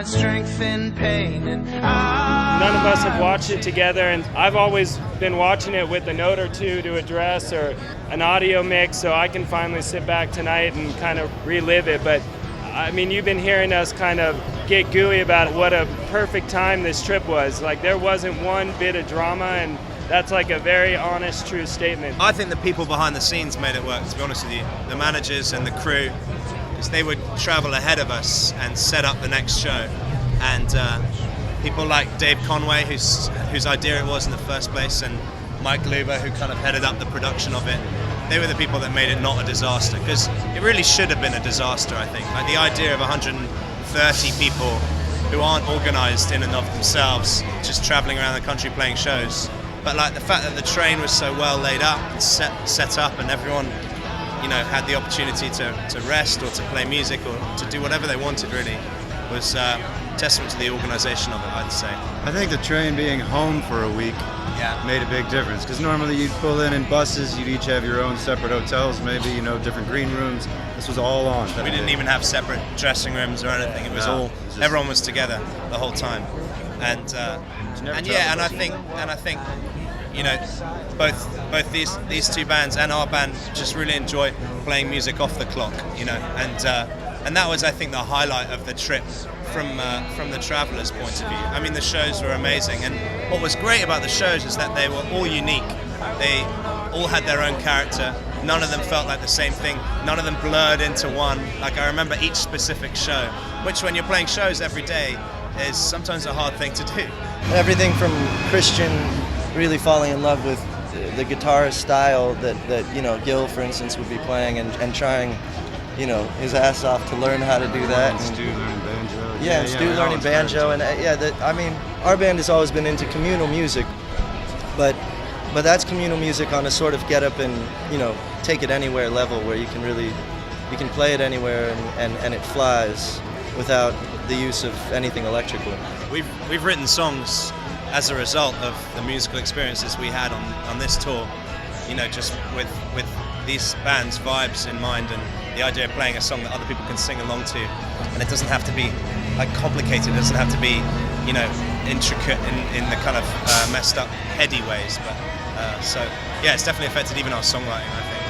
find strength in pain. And none of us have watched it together, and I've always been watching it with a note or two to address or an audio mix, so I can finally sit back tonight and kind of relive it. But I mean, you've been hearing us kind of get gooey about what a perfect time this trip was. Like, there wasn't one bit of drama, and that's like a very honest, true statement. I think the people behind the scenes made it work, to be honest with you. The managers and the crew, because they would travel ahead of us and set up the next show. And people like Dave Conway, whose idea it was in the first place, and Mike Luber, who kind of headed up the production of it. They were the people that made it not a disaster, because it really should have been a disaster, I think. Like, the idea of 130 people who aren't organised in and of themselves, just travelling around the country playing shows. But like the fact that the train was so well laid up and set up, and everyone, you know, had the opportunity to rest or to play music or to do whatever they wanted, really, was testament to the organisation of it, I'd say. I think the train being home for a week made a big difference, because normally you'd pull in buses, you'd each have your own separate hotels, maybe, you know, different green rooms. This was all on. We didn't even have separate dressing rooms or anything. It was everyone was together the whole time, and I think you know, both these two bands and our band just really enjoy playing music off the clock, you know, and that was, I think, the highlight of the trip from the travelers' point of view. I mean, the shows were amazing, and what was great about the shows is that they were all unique. They all had their own character. None of them felt like the same thing. None of them blurred into one. Like, I remember each specific show, which when you're playing shows every day is sometimes a hard thing to do. Everything from Christian really falling in love with the guitar style that you know, Gil, for instance, would be playing, and trying, you know, his ass off to learn how to do that. And Stu learning banjo. Yeah, Stu learning banjo, and I mean, our band has always been into communal music, but that's communal music on a sort of get up and, you know, take it anywhere level, where you can play it anywhere and it flies without the use of anything electrical. We've written songs as a result of the musical experiences we had on this tour, you know, just with these bands' vibes in mind, and the idea of playing a song that other people can sing along to, and it doesn't have to be like complicated, it doesn't have to be, you know, intricate in the kind of messed up, heady ways, but so yeah, it's definitely affected even our songwriting, I think.